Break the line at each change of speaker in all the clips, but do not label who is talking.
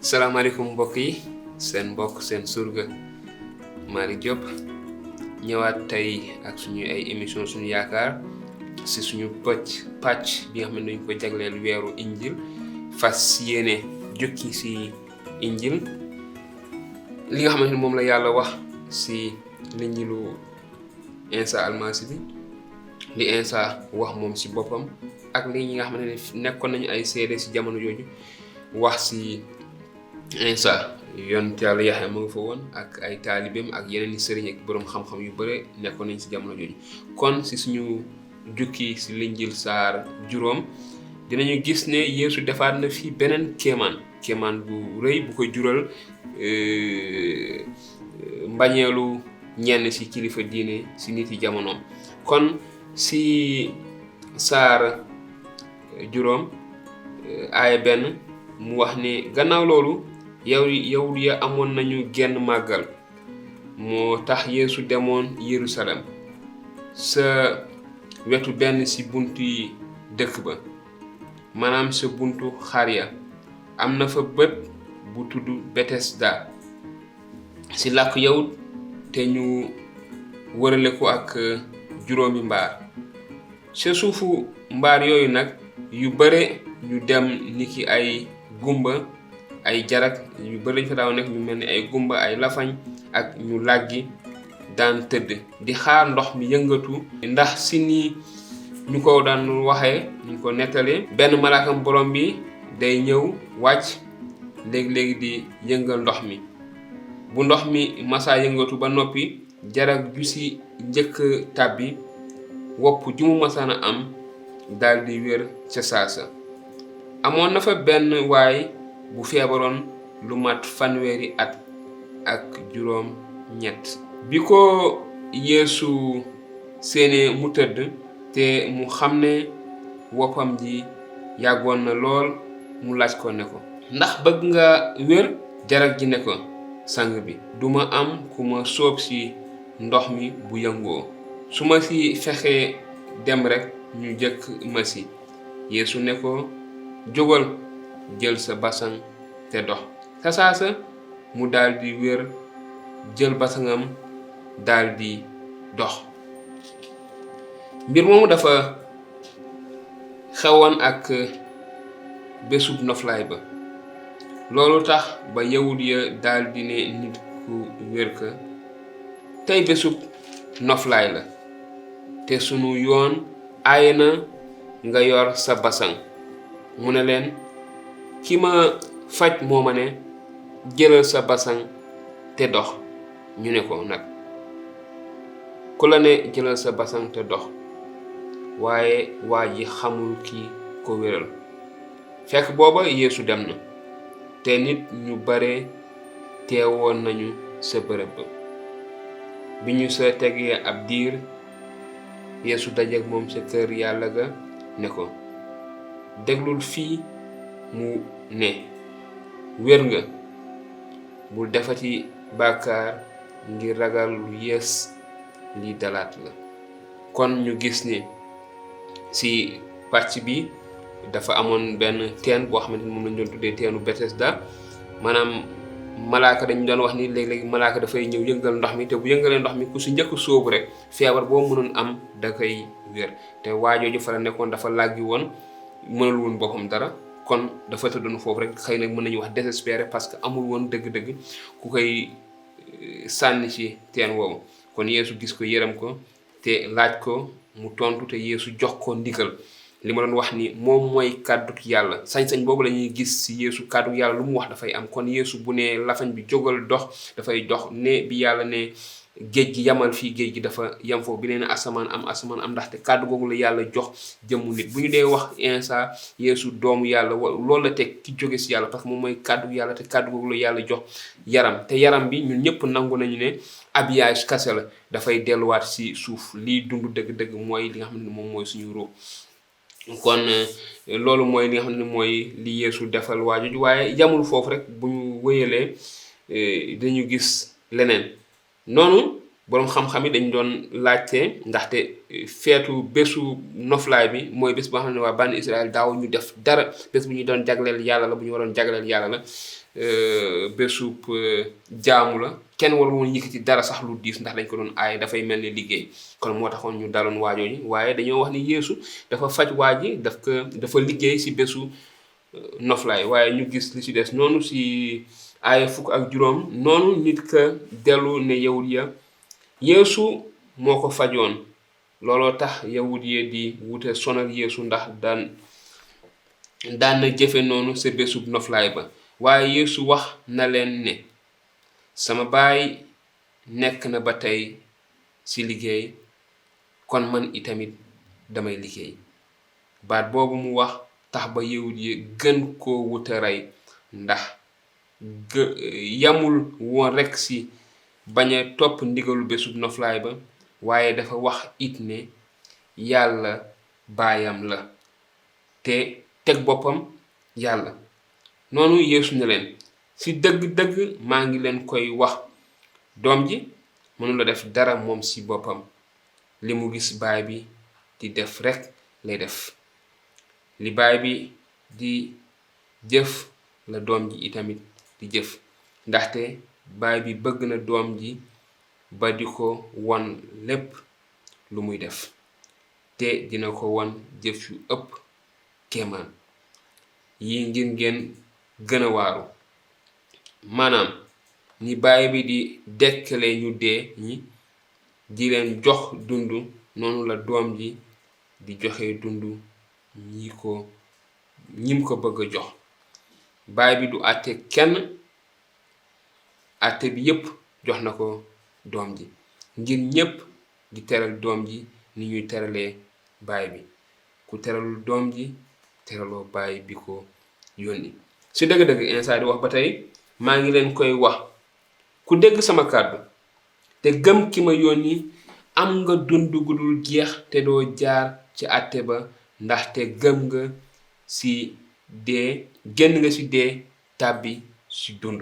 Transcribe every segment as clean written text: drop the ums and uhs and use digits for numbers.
salaamaaleykum mbokk yi seen mbokk seen surga Malick Diop ñëwaat tey ak suñu ay émission suñu yaakaar si suñu pàcc bi nga xam ne dañ ko jagleel weeru injil fas yéene jukki si injil li nga xamante ne moom la yàlla wax si linjilu Insa almasi bi li Insa wax moom si boppam ak li ñi nga xamante ne nekkoon nañu ay seede si jamono jooju wax si Insa yonent yàlla Yaxya mu nga fa woon ak ay taalibeem ak yeneen i sëriñ ak boroom xam-xam yu bare nekkoon nañ si jamono jooju. kon si suñu jukki si linjil saar juróom dinañu gis ne Yeesu defaat na fi beneen kéemaan bu rëy bu ko jural mbañeelu ñenn si kilifa diine si nit yi jamonoom. kon si saar juróom aaya 1 mu wax ne gannaaw loolu yawut ya amoon nañu genn màggal moo tax Yeesu demoon Yerusalem sa wetu benn si buntu yi dëkk ba maanaam sa buntu xar ya am na fa bët bu tudd Betesda si làkk yawut te ñu wërale ko ak juróomi mbaar sa suufu mbaar yooyu nag yu bare ñu dem niki ay gumba ay jarak yu bëri lañ fa daaw nekk ñu mel ni ay gumba ay lafañ ak ñu làggi daan tëdd di xaar ndox mi yëngatu ndax si nii ñu ko daan waxee ñu ko nettalee benn malaakam borom bi day ñëw wàcc léegi-léegi di yëngal ndox mi bu ndox mi masaa yëngatu ba noppi jarak ju si njëkk tàbbi wopp ju mu masaana am daal di wér ca saasa. amoon na fa benn waay bu feebaroon lu mat fanweeri at ak juróom ñett bi ko Yeesu séenee mu tëdd te mu xam ne woppam ji yàggoon na lool mu laaj ko ne ko ndax bëgg nga wér. jarak ji ne ko sang bi duma am ku ma sóob si ndox mi bu yëngoo su ma si fexee dem rekk ñu jëkk ma si. Yeesu ne ko jógal jël sa basang te dox. sa saasa mu daldi wér jël basangam daldi dox. mbir moomu dafa xewoon ak bésub noflaay ba loolu tax ba yawut ya daldi ne nit ku wér ka tey bésub noflaay la te sunu yoon aaye na nga yor sa basang. mu ne leen ki ma faj moo ma ne jëlal sa basang te dox. ñu ne ko nag ku la ne jëlal sa basang te dox. waaye waa ji xamul ki ko wéral. fekk booba Yeesu dem na te nit ñu bare teewoon nañu sa bërëb ba. bi ñu sa tegee ab diir Yeesu dajeek moom sa kër yàlla ga ne ko déglul fii mu ne wér nga bul defati bàkkaar ngir ragal lu yées li dalaat la. kon ñu gis ne si pàcc bi dafa amoon benn teen boo xamante ni moom lañ doon tuddee teenu Betesda maanaam malaaka dañu doon wax ni léeg-léegi malaaka dafay ñëw yëngal ndox mi te bu yëngalee ndox mi ku si njëkk sóobu rek feebar boo mënoon am da koy wér. te waajooju fa la nekkoon dafa làggi woon mënul woon boppam dara kon dafa tëddoon foofu rek xëy na mën nañu wax désespéré parce que amul woon dëgg-dëgg ku koy sànni ci teen woowu. kon Yeesu gis ko yërëm ko te laaj ko mu tontu te Yeesu jox ko ndigal. li ma doon wax ni moom mooy kàdduk yàlla sañ-sañ boobu la ñuy gis ci Yeesu kàdduk yàlla lu mu wax dafay am. kon Yeesu bu ne lafañ bi jógal dox dafay dox ne bi yàlla ne géej gi yamal fii géej gi dafa yam foofu bi nee na asamaan am ndaxte kàddu googu la yàlla jox jëmmu nit. bu ñu dee wax Insa Yeesu doomu yàlla loolu la teg ki jóge ci yàlla parce que moom mooy kàddu yàlla te kàddu googu la yàlla jox yaram te yaram bi ñun ñëpp nangu nañu ne habillage kase la dafay delluwaat ci suuf liy dund dëgg-dëgg mooy li nga xam ne moom mooy suñu ruux. kon loolu mooy li nga xam ne mooy li Yeesu defal waajooju waaye yamul foofu rek bu ñu wéyalee dañu gis leneen. noonu boroom xam-xam yi dañ doon laajte ndaxte feetu bésu noflaay bi mooy bés boo xam ne waa bànni Israël daaw ñu def dara, bés bu ñu doon jagleel yàlla la, bu ñu waroon jagleel yàlla la, bésub jaamu la, kenn warul woon yëkkati dara sax lu diis ndax dañ ko doon aay, dafay mel ni liggéey. kon moo taxoon ñu daloon waajooji, waaye dañoo wax ni Yeesu dafa faj waa ji, dafa liggéey si bésu noflaay. waaye ñu gis li ci des noonu si aaya 15 noonu nit ka dellu ne yawut ya Yeesu moo ko fajoon. looloo tax yawut ya di wute sonal Yeesu ndax daan na jëfe noonu sa bésub noflaay ba. waaye Yeesu wax na leen ne sama baay nekk na ba tey ci liggéey, kon man itamit damay liggéey. baat boobu mu wax tax ba yawut yi gën koo wuta rey, ndax yamul woon rekk ci bañ a topp ndigalu bésub noflaay ba, waaye dafa wax it ne yàlla baayam la te teg boppam yàlla. noonu Yeesu ne leen ci dëgg-dëgg maa ngi leen koy wax, doom ji mënula def dara moom ci boppam, li mu gis baay bi di def rekk lay def. li baay bi di jëf la doom ji itamit di jëf, ndaxte baay bi bëgg na doom ji ba di ko won lépp lu muy def, te dina ko won jëf yu ëpp kéemaan yi ngir ngeen gën a waaru. maanaam ni baay bi di dekkale ñu dee ñi di leen jox dund, noonu la doom ji di joxe dund ñim ko bëgg a jox. baay bi du àtte kenn, àtte bi yépp jox na ko doom ji, ngir ñépp di teral doom ji ni ñuy teralee baay bi. ku teralul doom ji teraloo baay bi ko yónni. ci dëgg-dëgg Iisaa di wax ba tey, maa ngi leen koy wax, ku dégg sama kàddu te gëm ki ma yónni am nga dund gu dul jeex te doo jaar ci àtte ba, ndaxte génn nga ci dee tàbbi ci dund.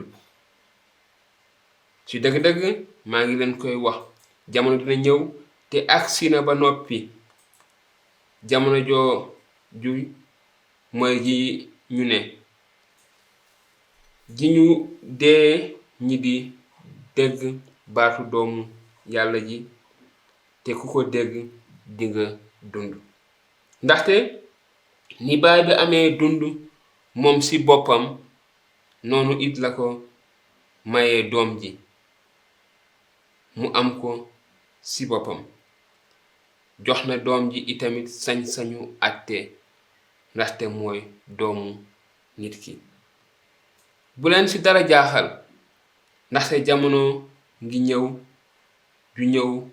ci dëgg-dëgg maa ngi leen koy wax, jamono dina ñëw te agsi na ba noppi, jamono ju mooy ji ñu ne ji ñu dee ñi di dégg baatu doomu yàlla ji, te ku ko dégg dinga dund. ndaxte ni baay bi amee dund moom ci boppam, noonu it la ko mayee doom ji mu am ko ci boppam. jox na doom ji itamit sañ-sañu àtte, ndaxte mooy doomu nit ki. bu leen ci dara jaaxal, ndaxte jamono ngi ñëw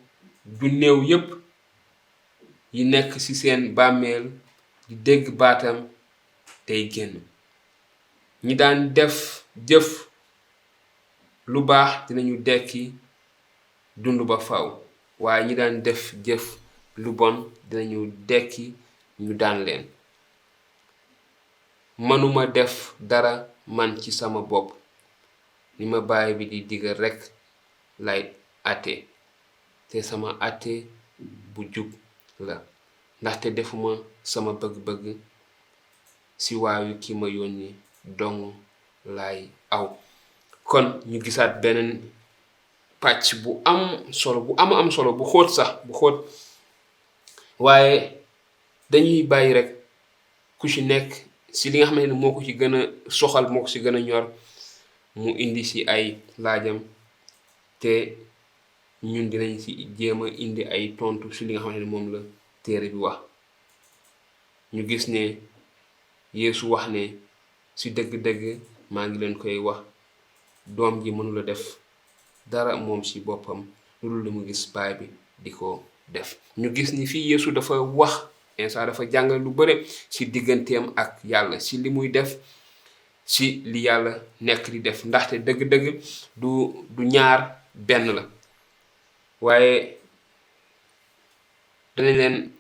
du néew yépp yi nekk ci seen bàmmeel di dégg baatam tey génn. ñi daan def jëf lu baax dinañu dekki dund ba faw, waaye ñi daan def jëf lu bon dinañu dekki ñu daan leen. mënuma def dara man ci sama bopp, ni ma baay bi di digal rekk lay àtte, te sama àtte bu jub la, ndaxte defuma sama bëgg-bëgg, ci waayu ki ma yónni dong lay aw. kon ñu gisaat beneen pàcc bu am solo bu xóot sax, waaye dañuy bàyyi rekk ku ci nekk ci li nga xam ne moo ko ci gën a soxal, moo ko ci gën a ñor, mu indi ci ay laajam, te ñun dinañ ci jéem a indi ay tontu ci li nga xam ne moom la téere bi wax. ñu gis ne Yeesu wax ne ci dëgg-dëgg maa ngi leen koy wax, doom ji mënula def dara moom ci boppam lu dul li mu gis baay bi di ko def. ñu gis ni fii Yeesu dafa wax, Iisaa dafa jàngal lu bare ci digganteem ak yàlla, ci li muy def, ci li yàlla nekk di def, ndaxte dëgg-dëgg du ñaar benn la. waaye danañ leen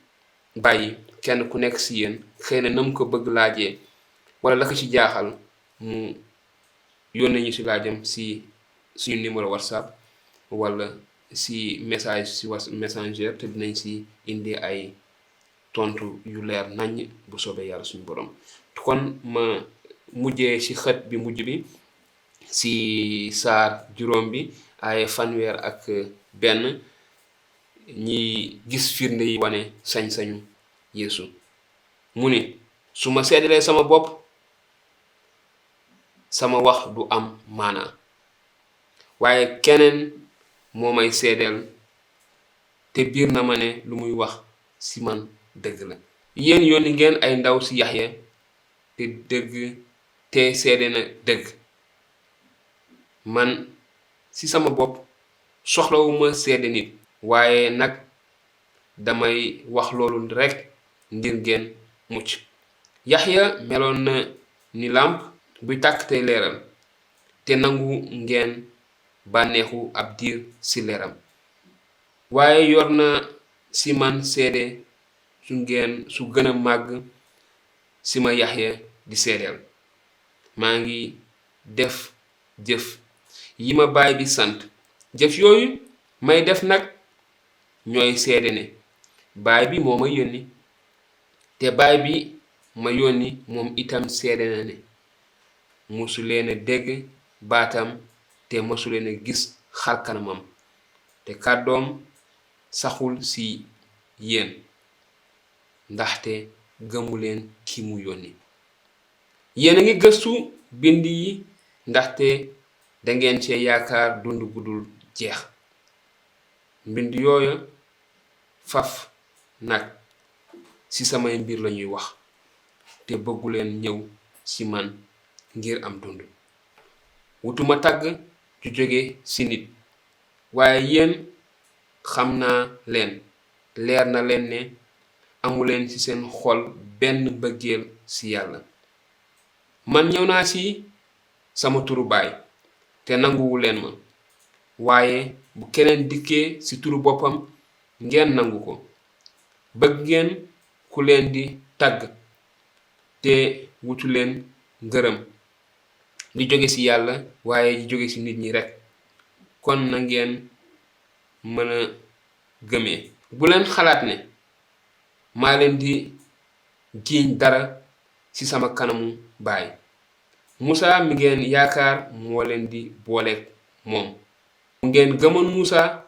bàyyi kenn ku nekk ci yéen xëy na nam ko bëgg laajee wala la ko ci jaaxal mu yónnee ñu ci laajam ci suñu numéro WhatsApp wala si message si messenger te dinañ si indi ay tontu yu leer nañ bu soobee yàlla suñu borom. kon ma mujjee si xët bi mujj bi si saar juróom bi ay fanweer ak benn ñi gis firnde yi wane sañ-sañu Yeesu. mu ni su ma seedalee sama bopp sama wax du am maanaa, waaye keneen moo may seedeel te biir na ma ne lu muy wax si man dëgg la. yéen yónni ngeen ay ndaw si Yaxya te seede na dëgg. man si sama bopp soxlawuma seede nit, waaye nag damay wax loolu rekk ngir ngeen mucc. Yaxya meloon na ni làmp buy tàkk tey leeral, te nangu ngeen bànneexu ab diir si leeram, waaye yor na si man seede su gën a màgg si ma Yaxya di seedeel. maa ngi def jëf yi ma baay bi sant. jëf yooyu may def nag ñooy seede ne baay bi moo ma yónni, te baay bi ma yónni moom itam seede na ne musu leen a dégg baatam te musu leen a gis xarkanamam, te kàddoom saxul si yéen ndaxte gëmu leen ki mu yónni. yéen a ngi gëstu bind yi ndaxte dangeen cee yaakaar dund gudul jeex. mbind yooya faf nag si samay mbir lañuy wax, te bëgguleen ñëw si man ngir am dund. wutuma tagg ju jóge si nit, waaye yéen xam naa leen, leer na leen ne amuleen ci seen xol benn bëggeel ci yàlla. man ñëw naa ci sama turu baay te nanguwu leen ma, waaye bu keneen dikkee ci turu boppam ngeen nangu ko. bëgg ngeen ku leen di tagg te wutu leen ngërëm di jóge ci yàlla waaye di jóge ci nit ñi rekk. kon na ngeen mën a gëmee. bu leen xalaat ne maa leen di jiiñ dara ci sama kanamu baay. Musa mi ngeen yaakaar moo leen di booleeg moom. bu ngeen gëmoon Musa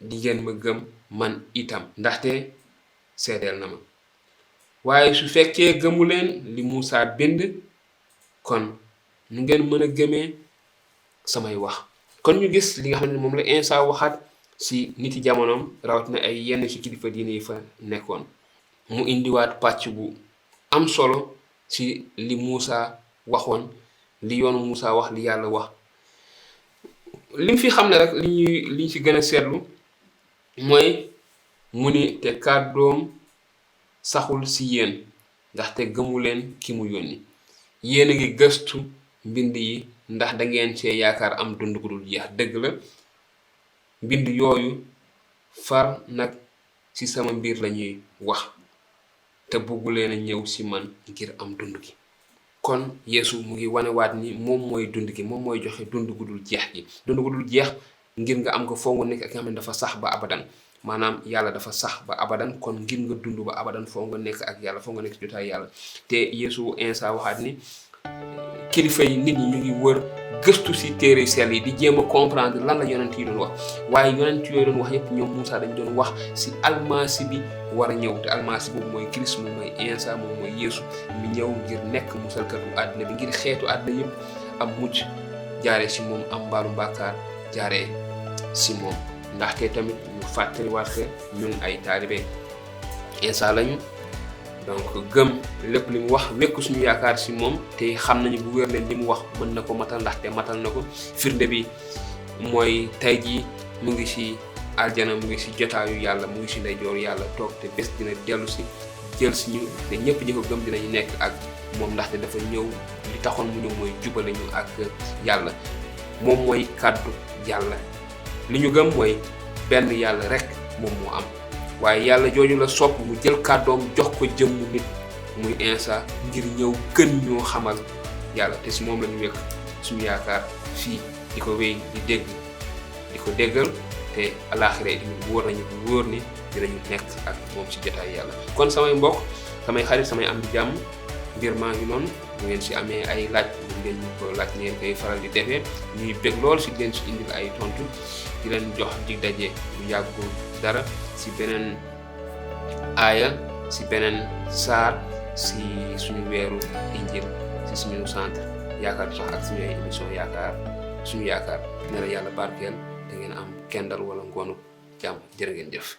di ngeen ma gëm man itam, ndaxte seedeel na ma. waaye su fekkee gëmu leen li Musa bind, kon nu ngeen mën a gëmee samay wax. kon ñu gis li nga xam ne moom la Insa waxaat ci niti jamonoom, rawatina ay yenn ci kilifa diine yi fa nekkoon. mu indiwaat pàcc bu am solo ci li Musa waxoon, li yoonu Musa wax, li yàlla wax. lim fi xam ne rek liñ ci gën a seetlu mooy mu ni te kàddoom saxul ci yéen ndaxte gëmu leen ki mu yónni. yéen a ngi gëstu mbind yi ndax dangeen cee yaakaar am dund gu dul jeex. dëgg la, mbind yooyu far nag ci sama mbir lañuy wax, te bëggu leen a ñëw ci man ngir am dund gi. kon Yeesu mu ngi wanewaat ni moom mooy dund gi, moom mooy joxe dund gu dul jeex gi. dund gu dul jeex ngir nga am ko foo nga nekk ak nga xam ne dafa sax ba abadan. maanaam yàlla dafa sax ba abadan, kon ngir nga dund ba abadan foo nga nekk ak yàlla, foo nga nekk jotaay yàlla. te Yeesu Insa waxaat ni kilifa yi nit ñi ñu ngi wër gëstu ci téere sell yi di jéem a comprendre lan la yonent yi doon wax, waaye yonent yooyu doon wax yépp ñoom Musa dañ doon wax ci almasi bi war a ñëw. te almasi boobu mooy Christ, moom mooy Insa, moom mooy Yeesu mi ñëw ngir nekk musalkatu àddina bi, ngir xeetu àddina yépp am mucc jaaree ci moom, am mbaalu bàkkaar jaaree ci moom. ndaxte tamit ñu fàttaliwaat que ñun ay taalibe Insa lañu, donc gëm lépp li mu wax, wekku suñu yaakaar ci moom, te xam nañu bu wér leen li mu wax mën na ko matal, ndaxte matal na ko. firnde bi mooy tey jii mu ngi ci aljana, mu ngi ci jotaayu yàlla, mu ngi ci ndeyjooru yàlla toog, te bés dina dellu ci jël ci ñu, te ñëpp ñi ko gëm dinañu nekk ak moom, ndaxte dafa ñëw li taxoon mu ñëw mooy jubale ñu ak yàlla. moom mooy kàddu yàlla. li ñu gëm mooy benn yàlla rekk moom moo am, waaye yàlla jooju la sopp mu jël kàddoom jox ko jëmmu nit muy Insa ngir ñëw gën ñoo xamal yàlla. te ci moom la ñu wekk suñu yaakaar fii, di ko wéy di dégg, di ko déggal, te alaaxira itamit wóor ni dinañu nekk ak moom ci jotaay yàlla. kon samay mbokk samay xarit samay am di jàmm mbir maa ngi noonu bu ngeen si amee ay laaj bu ngeen ñu ko laaj ngeen koy faral di defee ñuy bég lool si leen si indil ay tontu di leen jox dig daje bu yàggul dara si beneen aaya si beneen saar si suñu weeru injil si suñu centre yaakaar du sax ak suñu ay émission suñu yaakaar ne la yàlla barkeel da ngeen am kendal wala ngoonu jàmm jërë ngeen jëf.